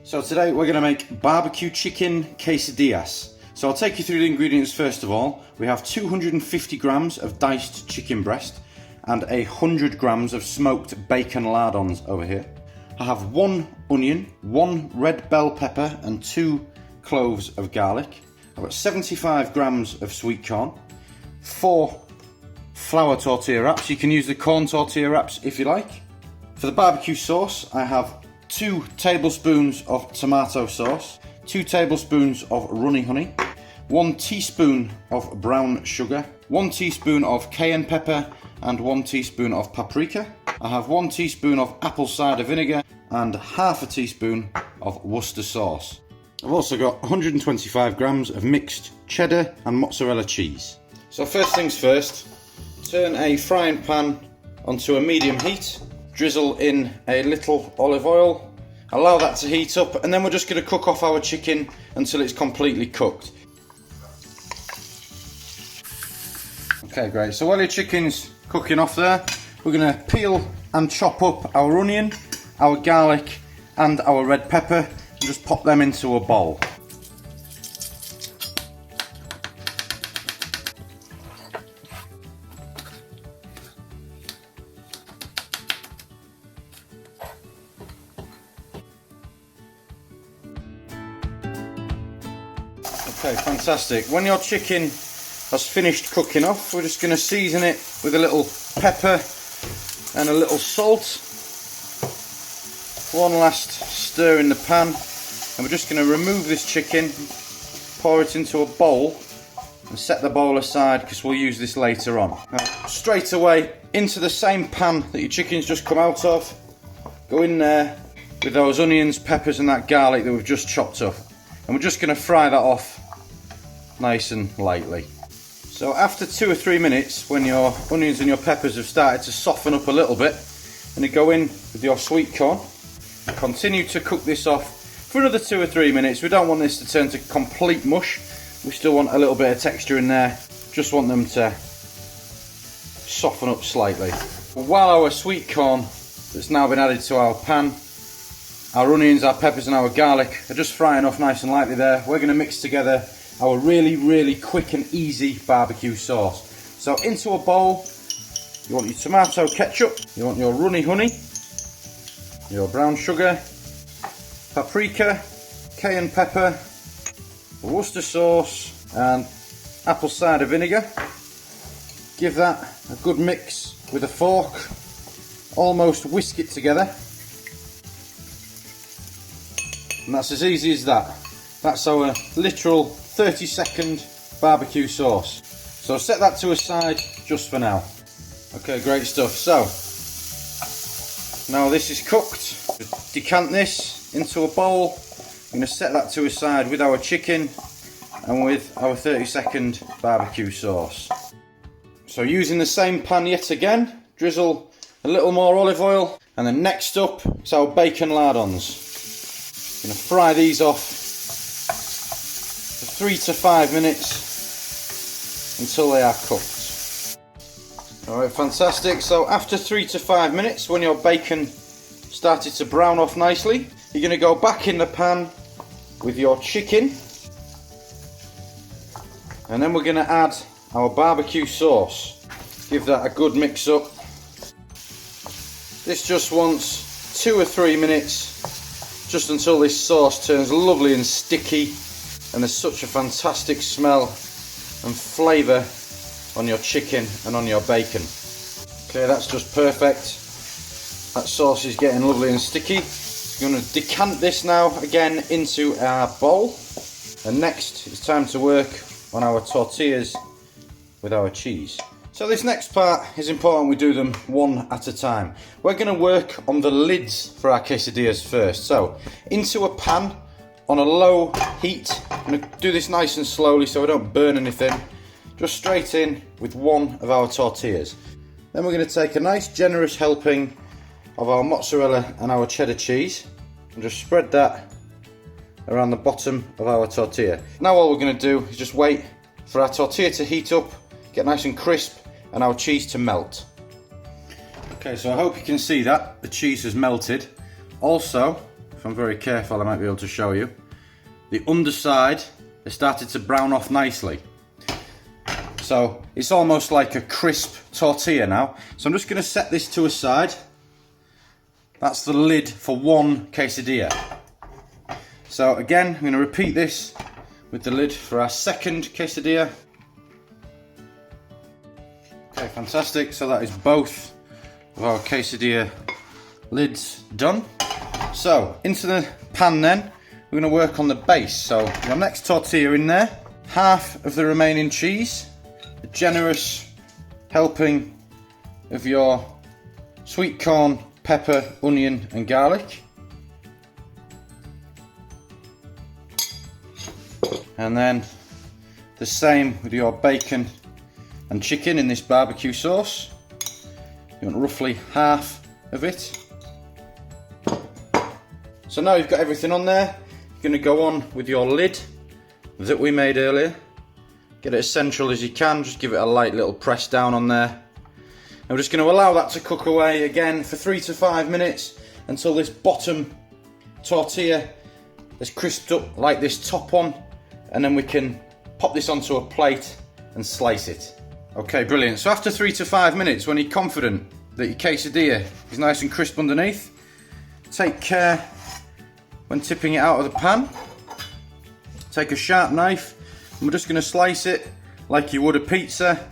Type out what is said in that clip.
So today we're going to make BBQ Chicken Quesadillas. So I'll take you through the ingredients first of all. We have 250 grams of diced chicken breast and 100 grams of smoked bacon lardons over here. I have 1 onion, 1 red bell pepper and 2 cloves of garlic. I've got 75 grams of sweet corn, 4 flour tortilla wraps. You can use the corn tortilla wraps if you like. For the barbecue sauce, I have 2 tablespoons of tomato sauce, 2 tablespoons of runny honey, 1 teaspoon of brown sugar, 1 teaspoon of cayenne pepper and 1 teaspoon of paprika. I have 1 teaspoon of apple cider vinegar and half a teaspoon of Worcester sauce. I've also got 125 grams of mixed cheddar and mozzarella cheese. So first things first, turn a frying pan onto a medium heat, drizzle in a little olive oil, allow that to heat up, and then we're just going to cook off our chicken until it's completely cooked. Okay, great. So while your chicken's cooking off there, we're going to peel and chop up our onion, our garlic and our red pepper and just pop them into a bowl. Okay, fantastic. When your chicken has finished cooking off, we're just going to season it with a little pepper and a little salt. One last stir in the pan, and we're just going to remove this chicken, pour it into a bowl and set the bowl aside because we'll use this later on. Now, straight away into the same pan that your chicken's just come out of, go in there with those onions, peppers and that garlic that we've just chopped up, and we're just going to fry that off nice and lightly. So after 2 or 3 minutes, when your onions and your peppers have started to soften up a little bit, and you go in with your sweet corn, continue to cook this off for another 2 or 3 minutes. We don't want this to turn to complete mush. We still want a little bit of texture in there. Just want them to soften up slightly. While our sweet corn that's now been added to our pan, our onions, our peppers and our garlic are just frying off nice and lightly there, we're going to mix together our really quick and easy barbecue sauce. So into a bowl, you want your tomato ketchup, you want your runny honey, your brown sugar, paprika, cayenne pepper, Worcester sauce and apple cider vinegar. Give that a good mix with a fork, almost whisk it together. And that's as easy as that. That's our literal 30-second barbecue sauce. So set that to a side just for now. Okay, great stuff. So now this is cooked, decant this into a bowl. I'm going to set that to a side with our chicken and with our 30-second barbecue sauce. So using the same pan yet again, drizzle a little more olive oil, and then next up is our bacon lardons. I'm going to fry these off for 3 to 5 minutes until they are cooked. Alright, fantastic. So after 3 to 5 minutes, when your bacon started to brown off nicely, you're going to go back in the pan with your chicken, and then we're going to add our barbecue sauce. Give that a good mix up. This just wants 2 or 3 minutes, just until this sauce turns lovely and sticky, and there's such a fantastic smell and flavour on your chicken and on your bacon. Okay, that's just perfect. That sauce is getting lovely and sticky. We're going to decant this now again into our bowl, and next it's time to work on our tortillas with our cheese. So this next part is important we do them one at a time. We're going to work on the lids for our quesadillas first. So into a pan on a low heat. I'm going to do this nice and slowly so I don't burn anything. Just straight in with one of our tortillas. Then we're going to take a nice generous helping of our mozzarella and our cheddar cheese and just spread that around the bottom of our tortilla. Now all we're going to do is just wait for our tortilla to heat up, get nice and crisp, and our cheese to melt. Okay, so I hope you can see that the cheese has melted. Also, if I'm very careful I might be able to show you, the underside has started to brown off nicely. So it's almost like a crisp tortilla now. So I'm just going to set this to a side. That's the lid for one quesadilla. So again, I'm going to repeat this with the lid for our second quesadilla. Okay, fantastic. So that is both of our quesadilla lids done. So into the pan then, we're going to work on the base. So your next tortilla in there, half of the remaining cheese, a generous helping of your sweet corn, pepper, onion and garlic. And then the same with your bacon and chicken in this barbecue sauce. You want roughly half of it. So now you've got everything on there, you're going to go on with your lid that we made earlier. Get it as central as you can, just give it a light little press down on there. And we're just going to allow that to cook away again for 3 to 5 minutes until this bottom tortilla is crisped up like this top one, and then we can pop this onto a plate and slice it. Okay, brilliant. So after 3 to 5 minutes, when you're confident that your quesadilla is nice and crisp underneath, take care when tipping it out of the pan. Take a sharp knife and we're just going to slice it like you would a pizza,